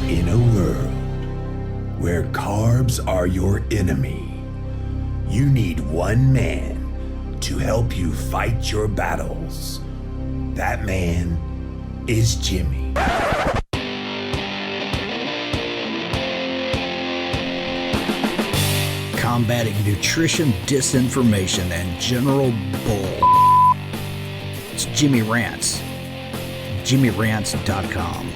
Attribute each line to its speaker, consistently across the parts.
Speaker 1: In a world where carbs are your enemy, you need one man to help you fight your battles. That man is Jimmy.
Speaker 2: Combating nutrition disinformation and general bull. It's Jimmy Rants. JimmyRants.com.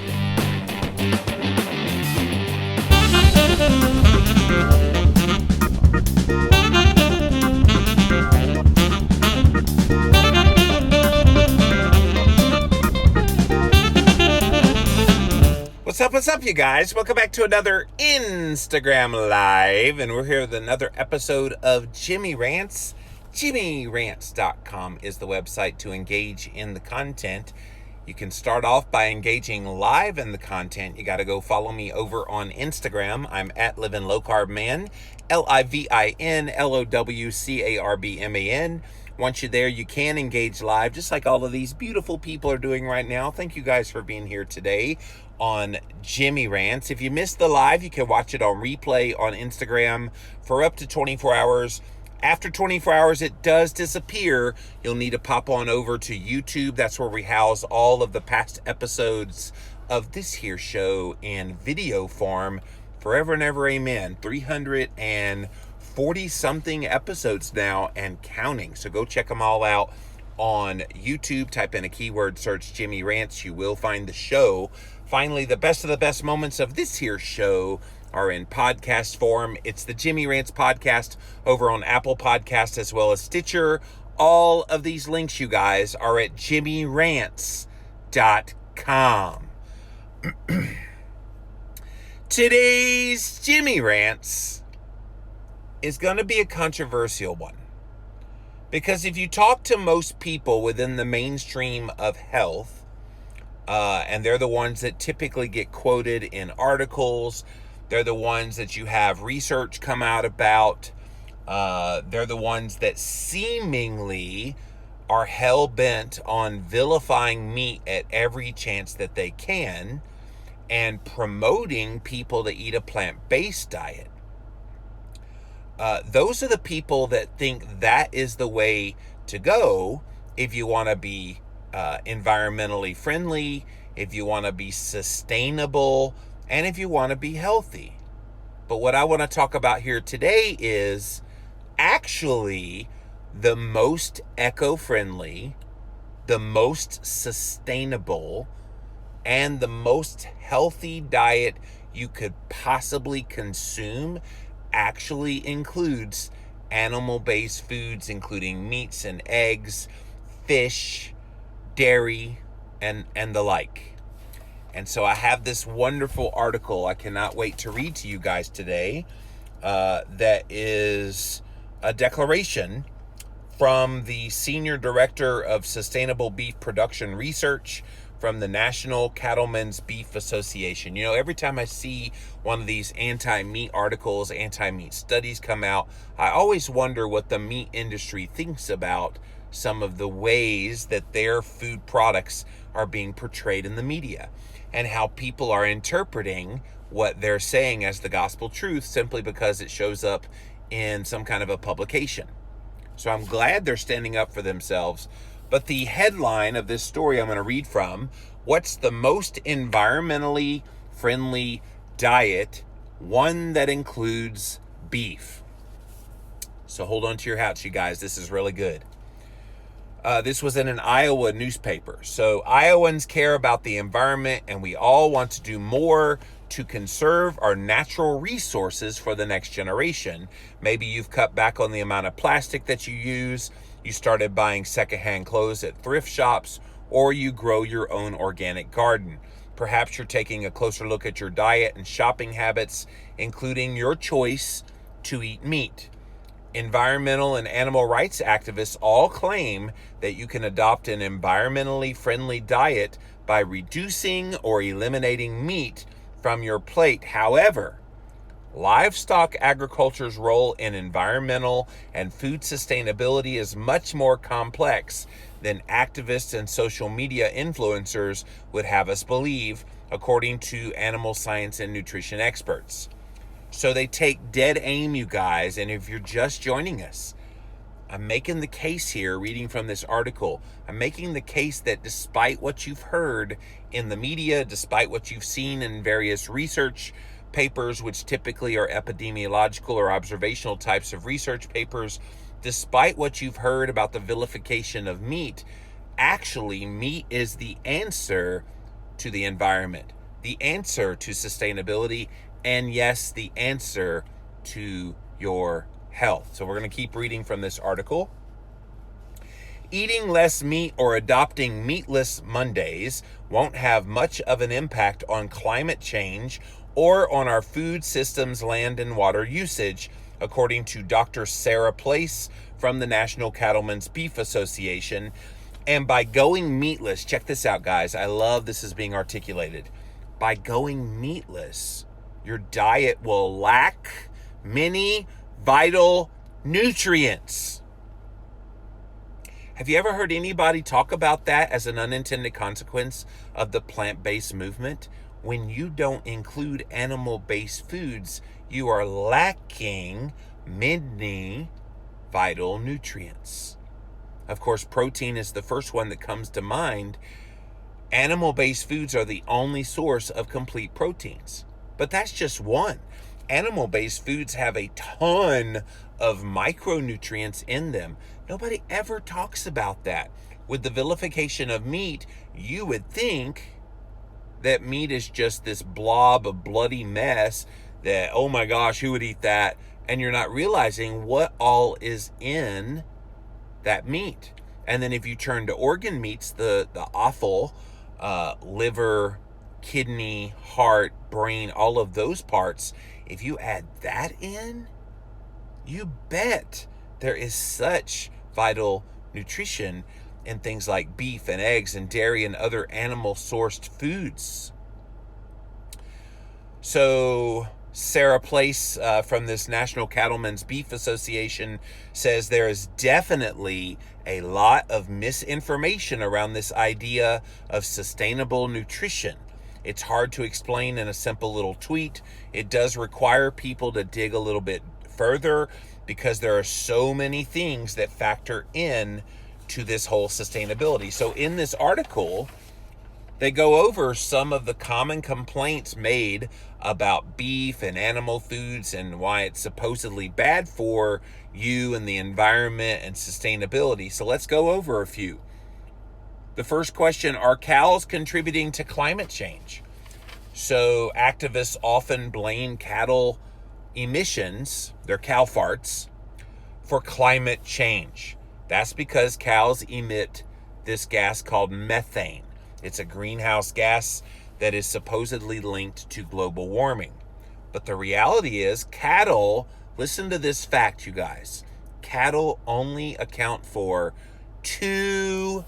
Speaker 3: What's up, you guys? Welcome back to another Instagram Live, and we're here with another episode of Jimmy Rants. JimmyRants.com is the website to engage in the content. You can start off by engaging live in the content. You got to go follow me over on Instagram. I'm at Living Low Carb Man, LIVINLOWCARBMAN. Once you're there, you can engage live, just like all of these beautiful people are doing right now. Thank you guys for being here today on Jimmy Rants. If you missed the live, you can watch it on replay on Instagram for up to 24 hours. After 24 hours, it does disappear. You'll need to pop on over to YouTube. That's where we house all of the past episodes of this here show in video form. Forever and ever, amen. 340 something episodes now and counting. So go check them all out on YouTube. Type in a keyword search Jimmy Rants. You will find the show. Finally, the best of the best moments of this here show are in podcast form. It's the Jimmy Rants podcast over on Apple Podcast as well as Stitcher. All of these links, you guys, are at JimmyRants.com. Today's Jimmy Rants is going to be a controversial one. Because if you talk to most people within the mainstream of health, and they're the ones that typically get quoted in articles, they're the ones that you have research come out about, they're the ones that seemingly are hell-bent on vilifying meat at every chance that they can and promoting people to eat a plant-based diet. Those are the people that think that is the way to go if you want to be environmentally friendly, if you want to be sustainable, and if you want to be healthy. But what I want to talk about here today is actually the most eco-friendly, the most sustainable, and the most healthy diet you could possibly consume actually includes animal-based foods, including meats and eggs, fish, dairy, and the like. And so I have this wonderful article I cannot wait to read to you guys today that is a declaration from the Senior Director of Sustainable Beef Production Research from the National Cattlemen's Beef Association. You know, every time I see one of these anti-meat articles, anti-meat studies come out, I always wonder what the meat industry thinks about some of the ways that their food products are being portrayed in the media and how people are interpreting what they're saying as the gospel truth simply because it shows up in some kind of a publication. So I'm glad they're standing up for themselves. But the headline of this story I'm going to read from, what's the most environmentally friendly diet? One that includes beef. So hold on to your hats, you guys. This is really good. This was in an Iowa newspaper. So Iowans care about the environment, and we all want to do more to conserve our natural resources for the next generation. Maybe you've cut back on the amount of plastic that you use, you started buying secondhand clothes at thrift shops, or you grow your own organic garden. Perhaps you're taking a closer look at your diet and shopping habits, including your choice to eat meat. Environmental and animal rights activists all claim that you can adopt an environmentally friendly diet by reducing or eliminating meat from your plate. However, livestock agriculture's role in environmental and food sustainability is much more complex than activists and social media influencers would have us believe, according to animal science and nutrition experts. So they take dead aim, you guys, and if you're just joining us, I'm making the case here, reading from this article, I'm making the case that despite what you've heard in the media, despite what you've seen in various research papers, which typically are epidemiological or observational types of research papers, despite what you've heard about the vilification of meat, actually meat is the answer to the environment, the answer to sustainability, and yes, the answer to your health. So we're going to keep reading from this article. Eating less meat or adopting meatless Mondays won't have much of an impact on climate change or on our food systems, land, and water usage, according to Dr. Sarah Place from the National Cattlemen's Beef Association. And by going meatless, check this out, guys. I love this is being articulated. By going meatless, your diet will lack many vital nutrients. Have you ever heard anybody talk about that as an unintended consequence of the plant-based movement? When you don't include animal-based foods, you are lacking many vital nutrients. Of course, protein is the first one that comes to mind. Animal-based foods are the only source of complete proteins, but that's just one. Animal-based foods have a ton of micronutrients in them. Nobody ever talks about that. With the vilification of meat, you would think that meat is just this blob of bloody mess that, oh my gosh, who would eat that? And you're not realizing what all is in that meat. And then if you turn to organ meats, the offal, liver, kidney, heart, brain, all of those parts, if you add that in, you bet there is such vital nutrition in things like beef and eggs and dairy and other animal-sourced foods. So Sarah Place from this National Cattlemen's Beef Association says there is definitely a lot of misinformation around this idea of sustainable nutrition. It's hard to explain in a simple little tweet. It does require people to dig a little bit further because there are so many things that factor in to this whole sustainability. So in this article, they go over some of the common complaints made about beef and animal foods and why it's supposedly bad for you and the environment and sustainability. So let's go over a few. The first question, are cows contributing to climate change? So activists often blame cattle emissions, their cow farts, for climate change. That's because cows emit this gas called methane. It's a greenhouse gas that is supposedly linked to global warming. But the reality is cattle, listen to this fact, you guys, cattle only account for 2%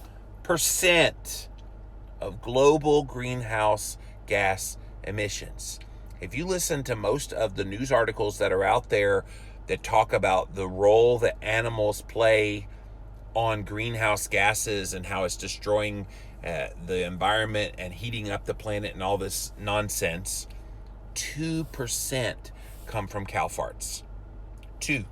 Speaker 3: of global greenhouse gas emissions. If you listen to most of the news articles that are out there that talk about the role that animals play on greenhouse gases and how it's destroying the environment and heating up the planet and all this nonsense, 2% come from cow farts. 2.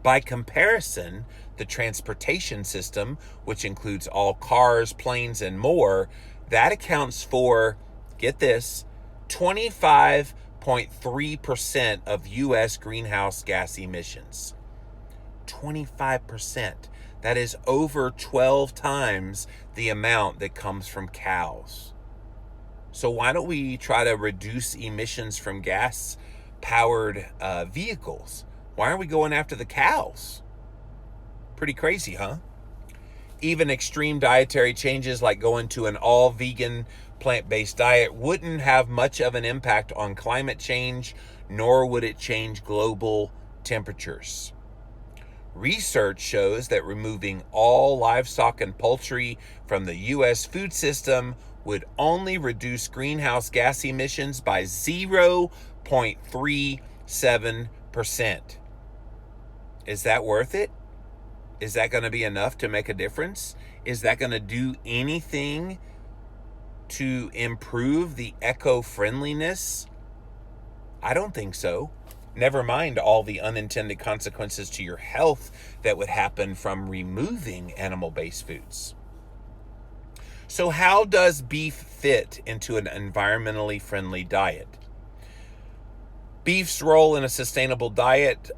Speaker 3: By comparison, the transportation system, which includes all cars, planes, and more, that accounts for, get this, 25.3% of U.S. greenhouse gas emissions. 25%. That is over 12 times the amount that comes from cows. So why don't we try to reduce emissions from gas-powered vehicles? Why aren't we going after the cows? Pretty crazy, huh? Even extreme dietary changes like going to an all-vegan plant-based diet wouldn't have much of an impact on climate change, nor would it change global temperatures. Research shows that removing all livestock and poultry from the U.S. food system would only reduce greenhouse gas emissions by 0.37%. Is that worth it? Is that going to be enough to make a difference? Is that going to do anything to improve the eco-friendliness? I don't think so. Never mind all the unintended consequences to your health that would happen from removing animal-based foods. So how does beef fit into an environmentally friendly diet? Beef's role in a sustainable diet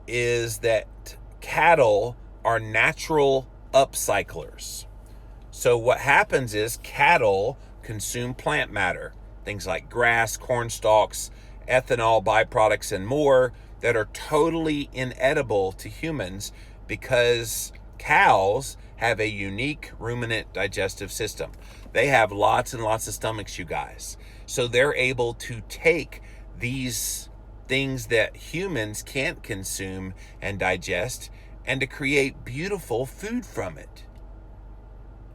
Speaker 3: is that cattle are natural upcyclers. So what happens is cattle consume plant matter, things like grass, corn stalks, ethanol byproducts, and more that are totally inedible to humans because cows have a unique ruminant digestive system. They have lots and lots of stomachs, you guys. So they're able to take these things that humans can't consume and digest and to create beautiful food from it.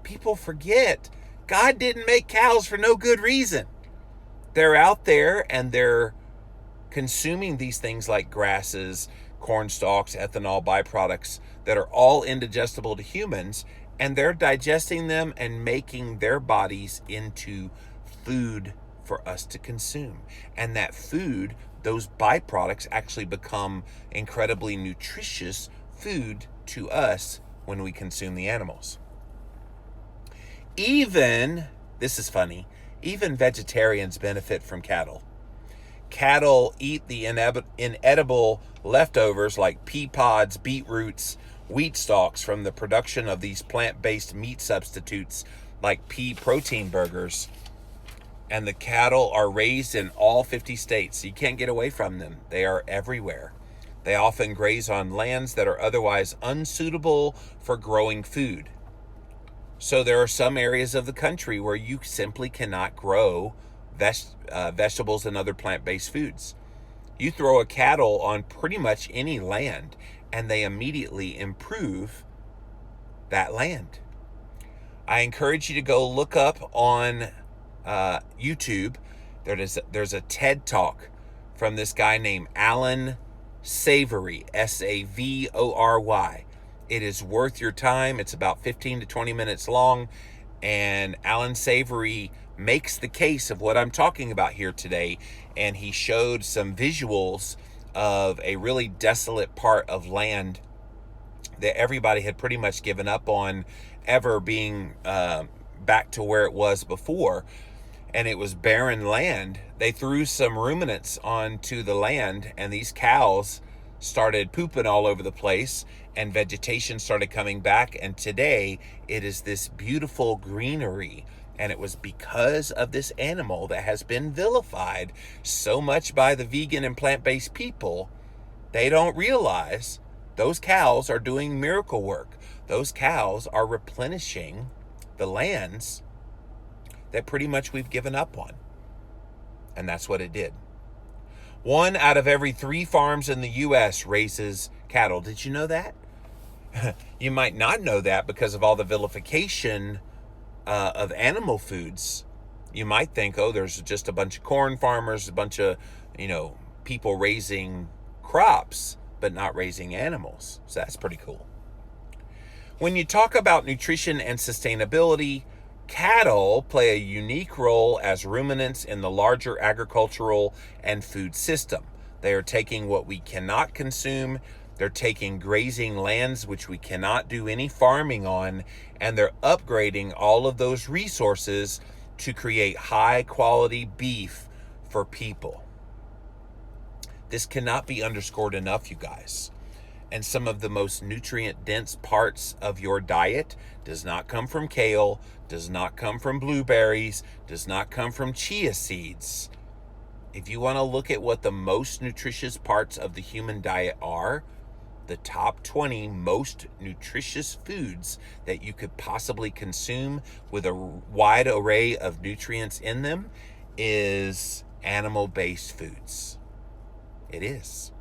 Speaker 3: People forget God didn't make cows for no good reason. They're out there and they're consuming these things like grasses, corn stalks, ethanol byproducts that are all indigestible to humans, and they're digesting them and making their bodies into food for us to consume. And that food, those byproducts, actually become incredibly nutritious food to us when we consume the animals. Even, this is funny, even vegetarians benefit from cattle. Cattle eat the inedible leftovers like pea pods, beetroots, wheat stalks from the production of these plant-based meat substitutes like pea protein burgers. And the cattle are raised in all 50 states. You can't get away from them. They are everywhere. They often graze on lands that are otherwise unsuitable for growing food. So there are some areas of the country where you simply cannot grow vegetables and other plant-based foods. You throw a cattle on pretty much any land and they immediately improve that land. I encourage you to go look up on YouTube. There's a TED Talk from this guy named Alan Savory, Savory. It is worth your time. It's about 15 to 20 minutes long, and Alan Savory makes the case of what I'm talking about here today, and he showed some visuals of a really desolate part of land that everybody had pretty much given up on ever being back to where it was before, and it was barren land. They threw some ruminants onto the land, and these cows started pooping all over the place, and vegetation started coming back, and today it is this beautiful greenery. And it was because of this animal that has been vilified so much by the vegan and plant-based people. They don't realize those cows are doing miracle work. Those cows are replenishing the lands that pretty much we've given up on. And that's what it did. 1 out of every 3 farms in the U.S. raises cattle. Did you know that? You might not know that because of all the vilification of animal foods. You might think, oh, there's just a bunch of corn farmers, a bunch of, people raising crops, but not raising animals. So that's pretty cool. When you talk about nutrition and sustainability, cattle play a unique role as ruminants in the larger agricultural and food system. They are taking what we cannot consume. They're taking grazing lands, which we cannot do any farming on, and they're upgrading all of those resources to create high quality beef for people. This cannot be underscored enough, you guys. And some of the most nutrient dense parts of your diet does not come from kale, does not come from blueberries, does not come from chia seeds. If you want to look at what the most nutritious parts of the human diet are, the top 20 most nutritious foods that you could possibly consume with a wide array of nutrients in them is animal-based foods. It is.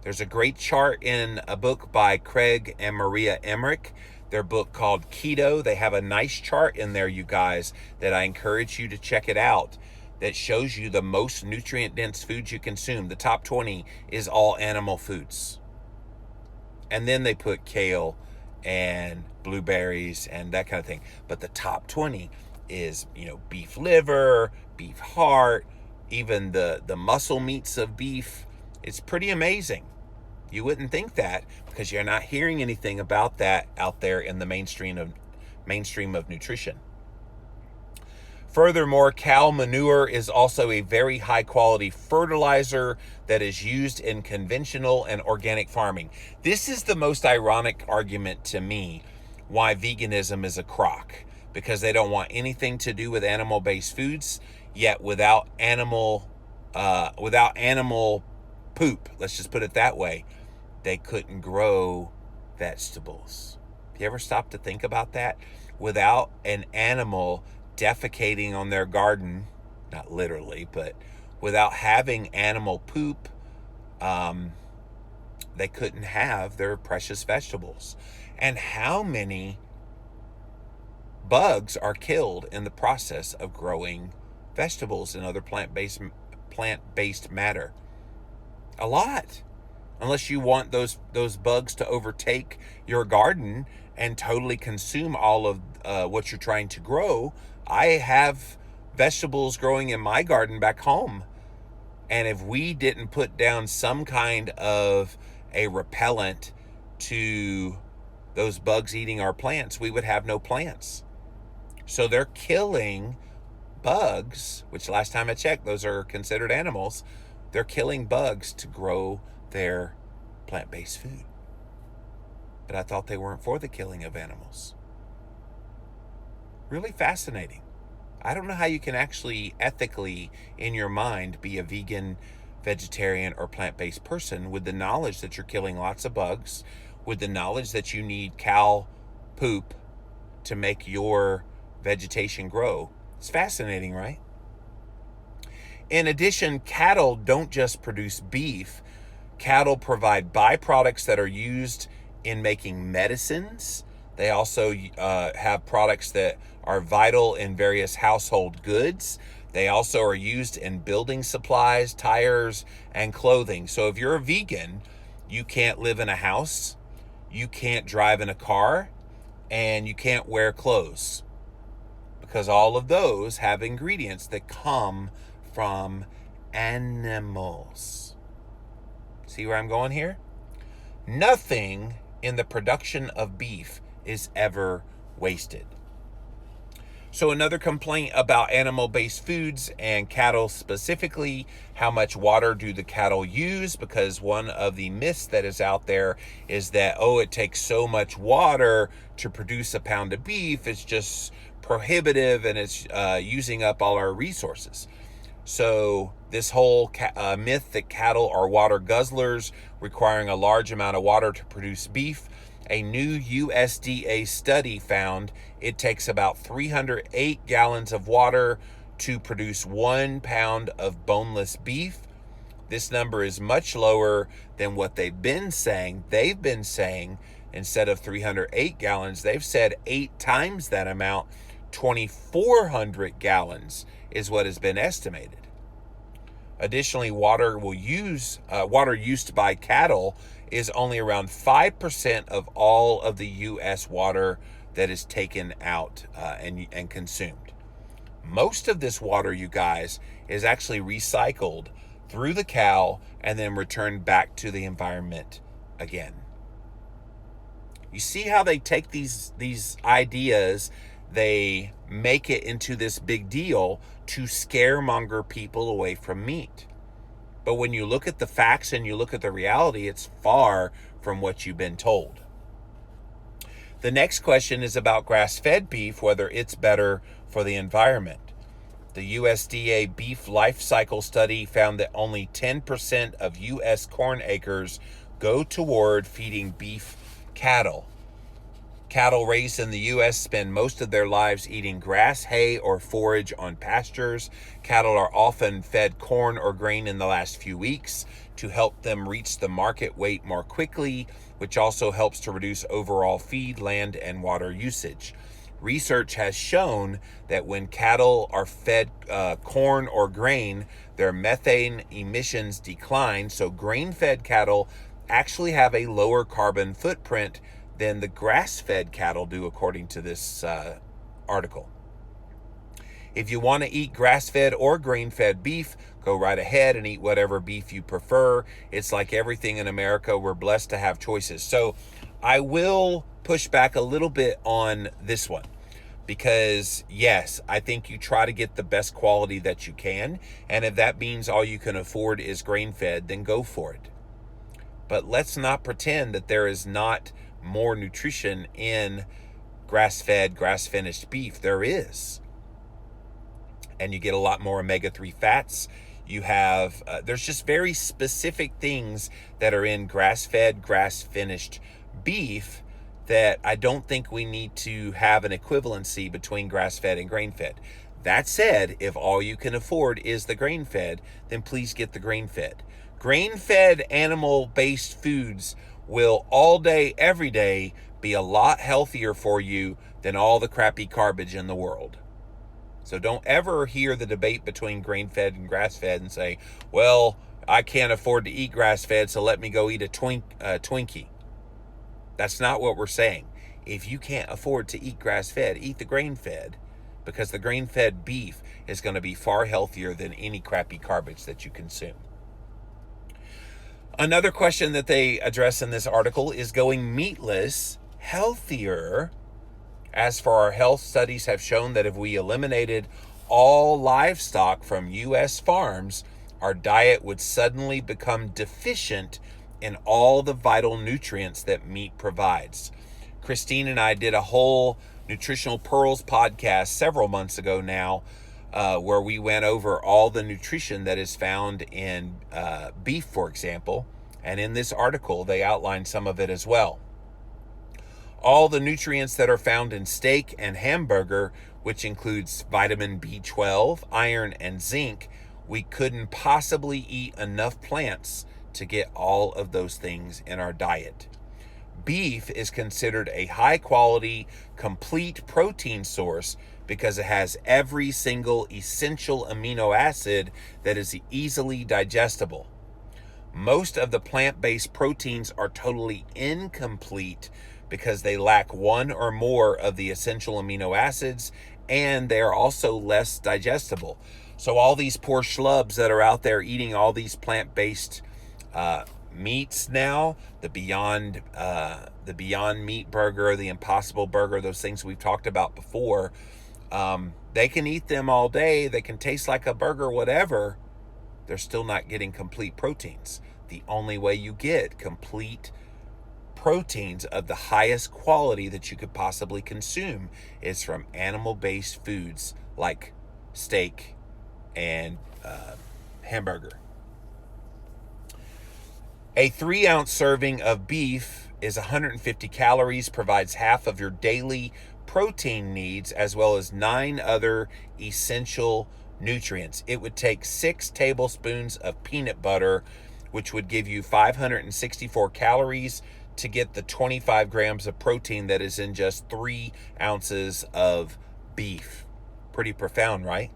Speaker 3: There's a great chart in a book by Craig and Maria Emmerich, their book called Keto. They have a nice chart in there, you guys, that I encourage you to check it out, that shows you the most nutrient-dense foods you consume. The top 20 is all animal foods. And then they put kale and blueberries and that kind of thing. But the top 20 is, beef liver, beef heart, even the muscle meats of beef. It's pretty amazing. You wouldn't think that because you're not hearing anything about that out there in the mainstream of nutrition. Furthermore, cow manure is also a very high quality fertilizer that is used in conventional and organic farming. This is the most ironic argument to me why veganism is a crock, because they don't want anything to do with animal-based foods, yet without animal poop, let's just put it that way, they couldn't grow vegetables. Have you ever stopped to think about that? Without an animal defecating on their garden, not literally, but without having animal poop, they couldn't have their precious vegetables. And how many bugs are killed in the process of growing vegetables and other plant-based matter? A lot. Unless you want those bugs to overtake your garden and totally consume all of what you're trying to grow. I have vegetables growing in my garden back home, and if we didn't put down some kind of a repellent to those bugs eating our plants, we would have no plants. So they're killing bugs, which last time I checked, those are considered animals. They're killing bugs to grow their plant-based food. But I thought they weren't for the killing of animals. Really fascinating. I don't know how you can actually ethically, in your mind, be a vegan, vegetarian, or plant-based person with the knowledge that you're killing lots of bugs, with the knowledge that you need cow poop to make your vegetation grow. It's fascinating, right? In addition, cattle don't just produce beef. Cattle provide byproducts that are used in making medicines. They also have products that are vital in various household goods. They also are used in building supplies, tires, and clothing. So if you're a vegan, you can't live in a house, you can't drive in a car, and you can't wear clothes, because all of those have ingredients that come from animals. See where I'm going here? Nothing in the production of beef is ever wasted. So another complaint about animal-based foods and cattle specifically, how much water do the cattle use? Because one of the myths that is out there is that, it takes so much water to produce a pound of beef. It's just prohibitive and it's using up all our resources. So this whole myth that cattle are water guzzlers, requiring a large amount of water to produce beef. A new USDA study found it takes about 308 gallons of water to produce 1 pound of boneless beef. This number is much lower than what they've been saying. They've been saying instead of 308 gallons, they've said 8 times that amount. 2,400 gallons is what has been estimated. Additionally, water used by cattle is only around 5% of all of the U.S. water that is taken out and consumed. Most of this water, you guys, is actually recycled through the cow and then returned back to the environment again. You see how they take these ideas, they make it into this big deal to scaremonger people away from meat. But when you look at the facts and you look at the reality, it's far from what you've been told. The next question is about grass-fed beef, whether it's better for the environment. The USDA Beef Life Cycle Study found that only 10% of U.S. corn acres go toward feeding beef cattle. Cattle raised in the U.S. spend most of their lives eating grass, hay, or forage on pastures. Cattle are often fed corn or grain in the last few weeks to help them reach the market weight more quickly, which also helps to reduce overall feed, land, and water usage. Research has shown that when cattle are fed corn or grain, their methane emissions decline. So grain-fed cattle actually have a lower carbon footprint than the grass-fed cattle do, according to this article. If you want to eat grass-fed or grain-fed beef, go right ahead and eat whatever beef you prefer. It's like everything in America, we're blessed to have choices. So I will push back a little bit on this one, because yes, I think you try to get the best quality that you can. And if that means all you can afford is grain-fed, then go for it. But let's not pretend that there is not more nutrition in grass-fed, grass-finished beef. There is. And you get a lot more omega-3 fats. You have, there's just very specific things that are in grass-fed, grass-finished beef that I don't think we need to have an equivalency between grass-fed and grain-fed. That said, if all you can afford is the grain-fed, then please get the grain-fed. Grain-fed animal-based foods will all day, every day, be a lot healthier for you than all the crappy garbage in the world. So don't ever hear the debate between grain-fed and grass-fed and say, well, I can't afford to eat grass-fed, so let me go eat a Twinkie. That's not what we're saying. If you can't afford to eat grass-fed, eat the grain-fed, because the grain-fed beef is going to be far healthier than any crappy garbage that you consume. Another question that they address in this article is going meatless healthier? As for our health, studies have shown that if we eliminated all livestock from U.S. farms, our diet would suddenly become deficient in all the vital nutrients that meat provides. Christine and I did a whole Nutritional Pearls podcast several months ago now, where we went over all the nutrition that is found in beef, for example. And in this article, they outline some of it as well. All the nutrients that are found in steak and hamburger, which includes vitamin B12, iron, and zinc, we couldn't possibly eat enough plants to get all of those things in our diet. Beef is considered a high-quality, complete protein source because it has every single essential amino acid that is easily digestible. Most of the plant-based proteins are totally incomplete because they lack one or more of the essential amino acids, and they are also less digestible. So all these poor schlubs that are out there eating all these plant-based meats now, the Beyond Meat burger, the Impossible burger, those things we've talked about before, they can eat them all day. They can taste like a burger, whatever. They're still not getting complete proteins. The only way you get complete proteins of the highest quality that you could possibly consume is from animal-based foods like steak and hamburger. A 3-ounce serving of beef is 150 calories, provides half of your daily protein needs, as well as 9 other essential nutrients. It would take 6 tablespoons of peanut butter, which would give you 564 calories, to get the 25 grams of protein that is in just 3 ounces of beef. Pretty profound, right?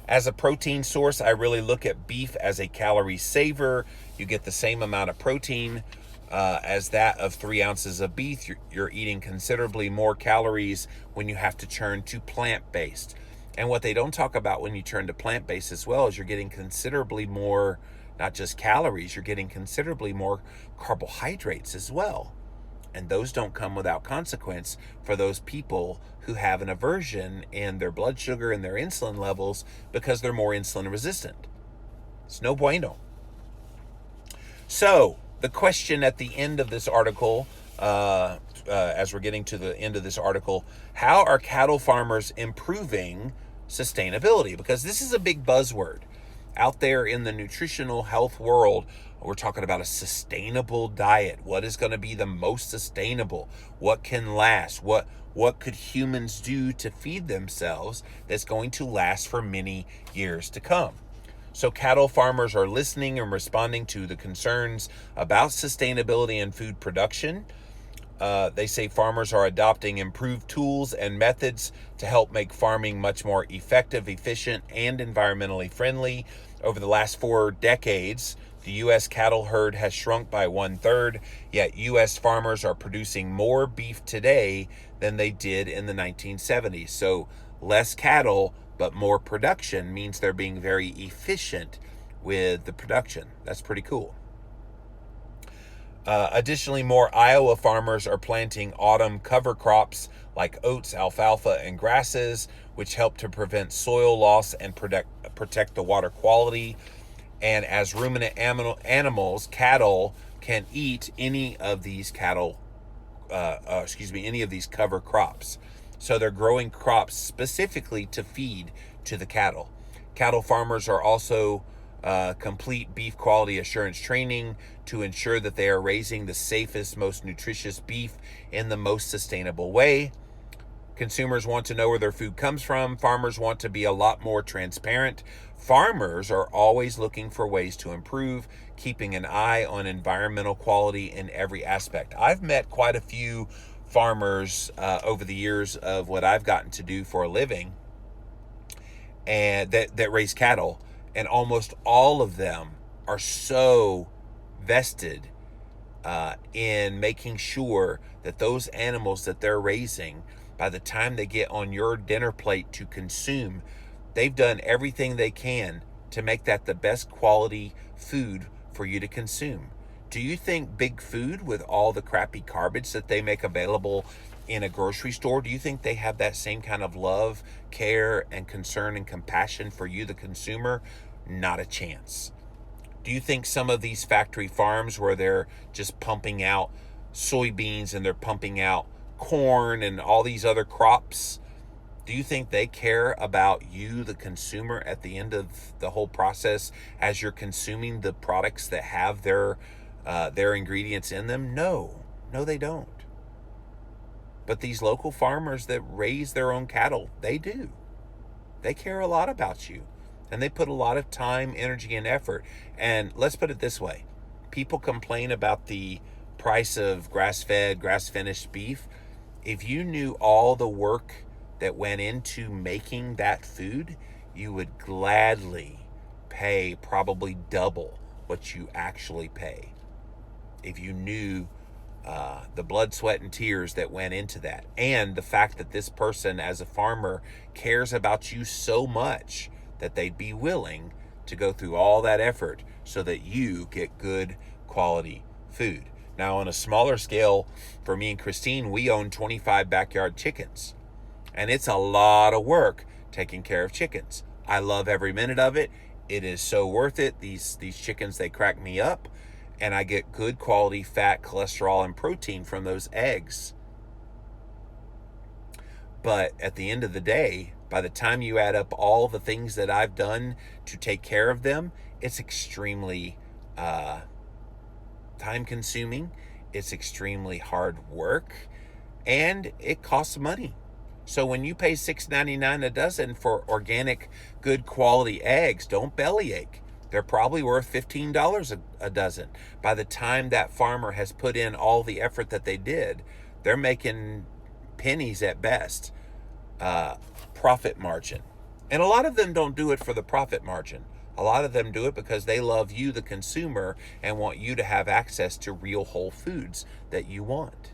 Speaker 3: As a protein source, I really look at beef as a calorie saver. You get the same amount of protein as that of 3 ounces of beef. You're eating considerably more calories when you have to turn to plant-based. And what they don't talk about when you turn to plant-based as well is you're getting considerably more, not just calories, you're getting considerably more carbohydrates as well. And those don't come without consequence for those people who have an aversion in their blood sugar and their insulin levels because they're more insulin resistant. It's no bueno. So the question at the end of this article, as we're getting to the end of this article, how are cattle farmers improving sustainability? Because this is a big buzzword. Out there in the nutritional health world, we're talking about a sustainable diet. What is going to be the most sustainable? What can last? What could humans do to feed themselves that's going to last for many years to come? So cattle farmers are listening and responding to the concerns about sustainability and food production. They say farmers are adopting improved tools and methods to help make farming much more effective, efficient, and environmentally friendly. Over the last 4 decades, the U.S. cattle herd has shrunk by 1/3, yet U.S. farmers are producing more beef today than they did in the 1970s. So less cattle, but more production means they're being very efficient with the production. That's pretty cool. Additionally, more Iowa farmers are planting autumn cover crops like oats, alfalfa, and grasses, which help to prevent soil loss and protect the water quality. And as ruminant animals, cattle can eat any of these any of these cover crops. So they're growing crops specifically to feed to the cattle. Cattle farmers are also complete beef quality assurance training to ensure that they are raising the safest, most nutritious beef in the most sustainable way. Consumers want to know where their food comes from. Farmers want to be a lot more transparent. Farmers are always looking for ways to improve, keeping an eye on environmental quality in every aspect. I've met quite a few farmers over the years of what I've gotten to do for a living, and that raise cattle, and almost all of them are so vested in making sure that those animals that they're raising, by the time they get on your dinner plate to consume, they've done everything they can to make that the best quality food for you to consume. Do you think Big Food, with all the crappy garbage that they make available in a grocery store, do you think they have that same kind of love, care, and concern and compassion for you, the consumer? Not a chance. Do you think some of these factory farms where they're just pumping out soybeans and they're pumping out corn and all these other crops, do you think they care about you, the consumer, at the end of the whole process as you're consuming the products that have their ingredients in them? No, they don't. But these local farmers that raise their own cattle, they do. They care a lot about you. And they put a lot of time, energy, and effort. And let's put it this way. People complain about the price of grass-fed, grass-finished beef. If you knew all the work that went into making that food, you would gladly pay probably double what you actually pay. If you knew the blood, sweat, and tears that went into that. And the fact that this person, as a farmer, cares about you so much that they'd be willing to go through all that effort so that you get good quality food. Now, on a smaller scale, for me and Christine, we own 25 backyard chickens. And it's a lot of work taking care of chickens. I love every minute of it. It is so worth it. These chickens, they crack me up. And I get good quality fat, cholesterol, and protein from those eggs. But at the end of the day, by the time you add up all the things that I've done to take care of them, it's extremely time-consuming. It's extremely hard work. And it costs money. So when you pay $6.99 a dozen for organic, good quality eggs, don't bellyache. They're probably worth $15 a dozen. By the time that farmer has put in all the effort that they did, they're making pennies at best. Profit margin. And a lot of them don't do it for the profit margin. A lot of them do it because they love you, the consumer, and want you to have access to real whole foods that you want.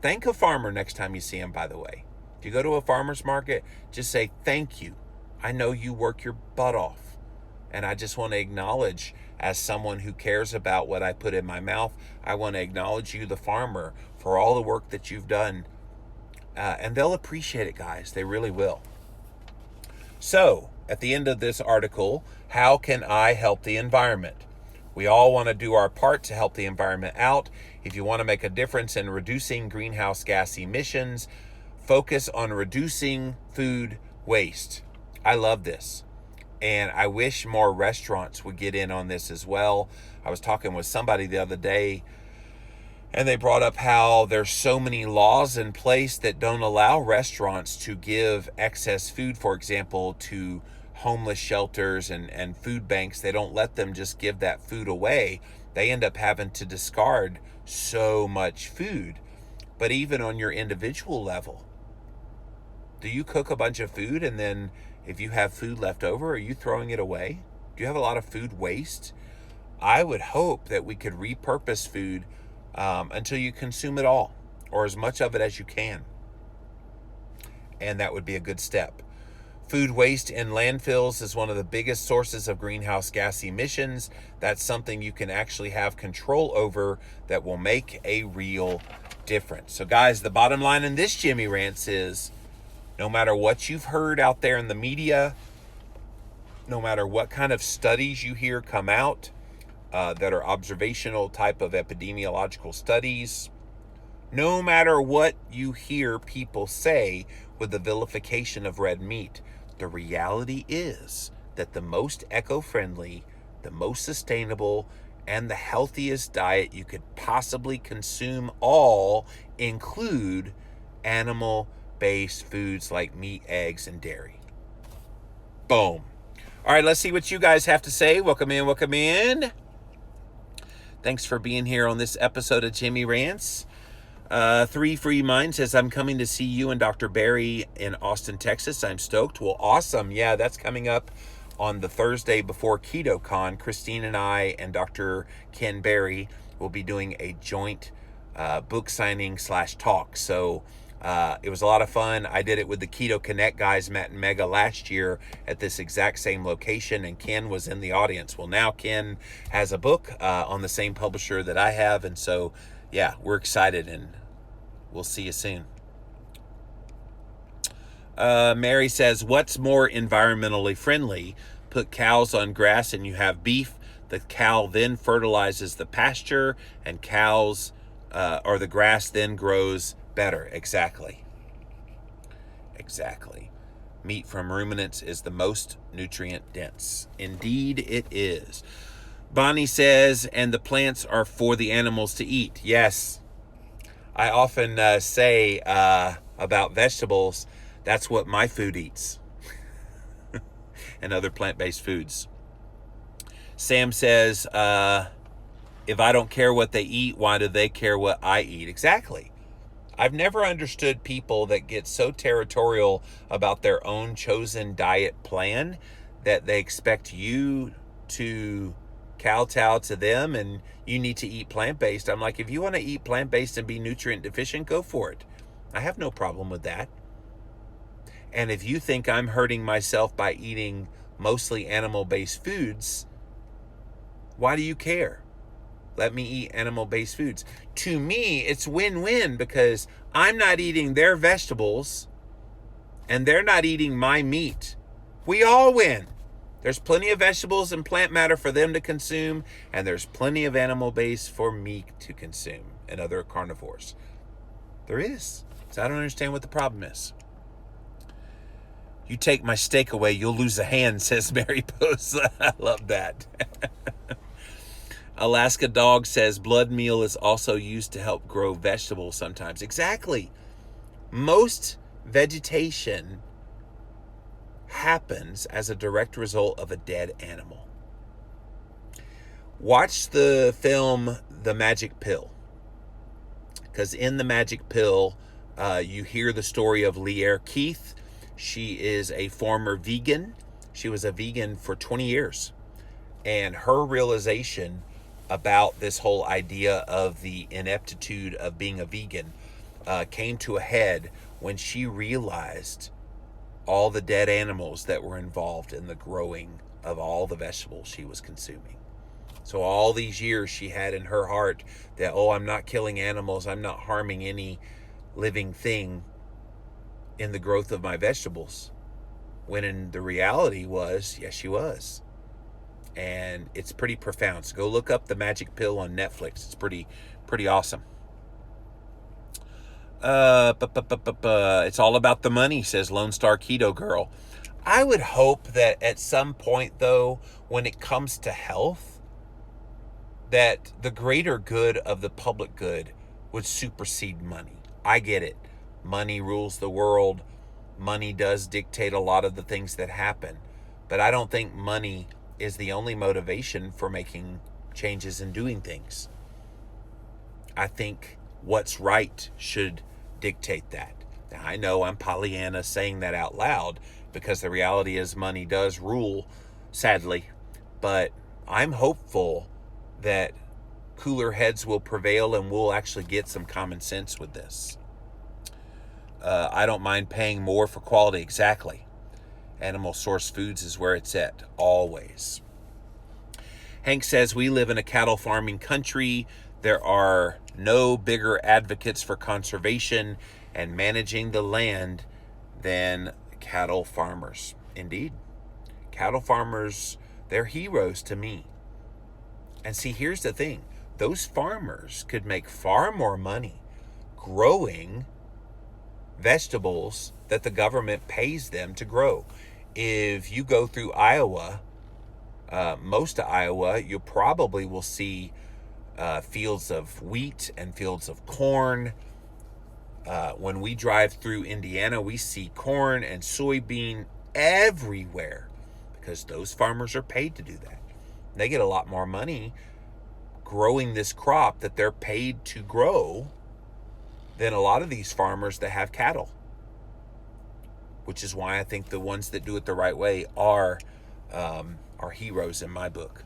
Speaker 3: Thank a farmer next time you see him, by the way. If you go to a farmer's market, just say, thank you. I know you work your butt off. And I just want to acknowledge, as someone who cares about what I put in my mouth, I want to acknowledge you, the farmer, for all the work that you've done. And they'll appreciate it, guys. They really will. So, at the end of this article, how can I help the environment? We all want to do our part to help the environment out. If you want to make a difference in reducing greenhouse gas emissions, focus on reducing food waste. I love this. And I wish more restaurants would get in on this as well. I was talking with somebody the other day, and they brought up how there's so many laws in place that don't allow restaurants to give excess food, for example, to homeless shelters and food banks. They don't let them just give that food away. They end up having to discard so much food. But even on your individual level, do you cook a bunch of food and then if you have food left over, are you throwing it away? Do you have a lot of food waste? I would hope that we could repurpose food until you consume it all, or as much of it as you can. and that would be a good step. Food waste in landfills is one of the biggest sources of greenhouse gas emissions. That's something you can actually have control over that will make a real difference. So guys, the bottom line in this Jimmy Rants is, no matter what you've heard out there in the media, no matter what kind of studies you hear come out that are observational type of epidemiological studies, no matter what you hear people say with the vilification of red meat, the reality is that the most eco-friendly, the most sustainable, and the healthiest diet you could possibly consume all include animal-based foods like meat, eggs, and dairy. Boom. All right, let's see what you guys have to say. Welcome in, welcome in. Thanks for being here on this episode of Jimmy Rants. 3 Free Mind says, I'm coming to see you and Dr. Barry in Austin, Texas. I'm stoked. Well, awesome. Yeah, that's coming up on the Thursday before KetoCon. Christine and I and Dr. Ken Barry will be doing a joint book signing / talk. So it was a lot of fun. I did it with the Keto Connect guys, Matt and Mega, last year at this exact same location, and Ken was in the audience. Well, now Ken has a book on the same publisher that I have, and so, yeah, we're excited, and we'll see you soon. Mary says, what's more environmentally friendly? Put cows on grass and you have beef. The cow then fertilizes the pasture, and or the grass then grows better. Exactly. Meat from ruminants is the most nutrient dense. Indeed it is. Bonnie says, and the plants are for the animals to eat. Yes. I often say about vegetables, that's what my food eats. And other plant-based foods. Sam says, if I don't care what they eat, why do they care what I eat? Exactly. I've never understood people that get so territorial about their own chosen diet plan that they expect you to kowtow to them and you need to eat plant-based. I'm like, if you want to eat plant-based and be nutrient deficient, go for it. I have no problem with that. And if you think I'm hurting myself by eating mostly animal-based foods, why do you care? Let me eat animal-based foods. To me, it's win-win because I'm not eating their vegetables and they're not eating my meat. We all win. There's plenty of vegetables and plant matter for them to consume, and there's plenty of animal-based for me to consume and other carnivores. There is. So I don't understand what the problem is. You take my steak away, you'll lose a hand, says Mary Post. I love that. Alaska Dog says blood meal is also used to help grow vegetables sometimes. Exactly. Most vegetation happens as a direct result of a dead animal. Watch the film The Magic Pill, because in The Magic Pill, you hear the story of Lear Keith. She is a former vegan. She was a vegan for 20 years. And her realization about this whole idea of the ineptitude of being a vegan came to a head when she realized all the dead animals that were involved in the growing of all the vegetables she was consuming. So all these years she had in her heart that, oh, I'm not killing animals, I'm not harming any living thing in the growth of my vegetables. When in the reality was, yes, she was. And it's pretty profound. So go look up The Magic Pill on Netflix. It's pretty awesome. It's all about the money, says Lone Star Keto Girl. I would hope that at some point, though, when it comes to health, that the greater good of the public good would supersede money. I get it. Money rules the world. Money does dictate a lot of the things that happen. But I don't think money is the only motivation for making changes and doing things. I think what's right should dictate that. Now, I know I'm Pollyanna saying that out loud because the reality is money does rule, sadly. But I'm hopeful that cooler heads will prevail and we'll actually get some common sense with this. I don't mind paying more for quality. Exactly. Animal source foods is where it's at, always. Hank says, we live in a cattle farming country. There are no bigger advocates for conservation and managing the land than cattle farmers. Indeed. Cattle farmers, they're heroes to me. And see, here's the thing. Those farmers could make far more money growing vegetables that the government pays them to grow. If you go through Iowa, most of Iowa, you probably will see fields of wheat and fields of corn. When we drive through Indiana, we see corn and soybean everywhere because those farmers are paid to do that. They get a lot more money growing this crop that they're paid to grow than a lot of these farmers that have cattle. Which is why I think the ones that do it the right way are heroes in my book.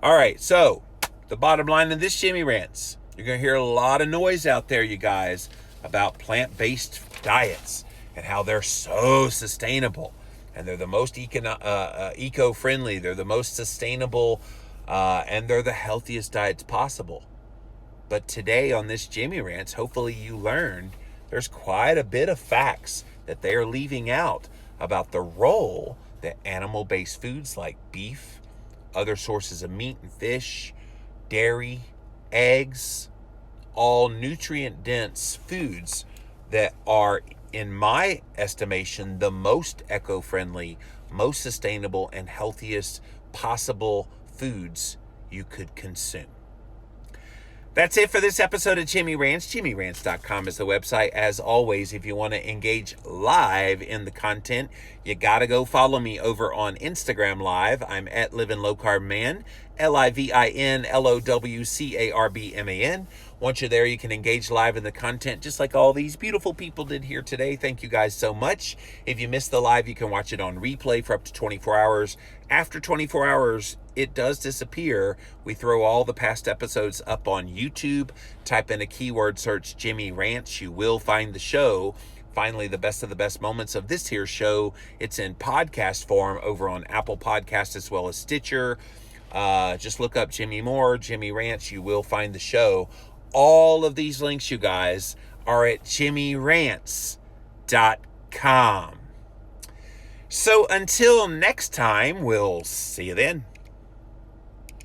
Speaker 3: All right, so the bottom line of this Jimmy Rants, you're going to hear a lot of noise out there, you guys, about plant-based diets and how they're so sustainable. And they're the most eco-friendly. They're the most sustainable, and they're the healthiest diets possible. But today on this Jimmy Rants, hopefully you learned there's quite a bit of facts that they are leaving out about the role that animal-based foods like beef, other sources of meat and fish, dairy, eggs, all nutrient-dense foods that are, in my estimation, the most eco-friendly, most sustainable, and healthiest possible foods you could consume. That's it for this episode of Jimmy Rants. JimmyRants.com is the website. As always, if you want to engage live in the content, you got to go follow me over on Instagram Live. I'm at Living Low Carb Man, LIVINLOWCARBMAN. Once you're there, you can engage live in the content just like all these beautiful people did here today. Thank you guys so much. If you missed the live, you can watch it on replay for up to 24 hours. After 24 hours, it does disappear. We throw all the past episodes up on YouTube. Type in a keyword search, Jimmy Rants. You will find the show. Finally, the best of the best moments of this here show. It's in podcast form over on Apple Podcasts as well as Stitcher. Just look up Jimmy Moore, Jimmy Rants. You will find the show. All of these links, you guys, are at jimmyrants.com. So until next time, we'll see you then.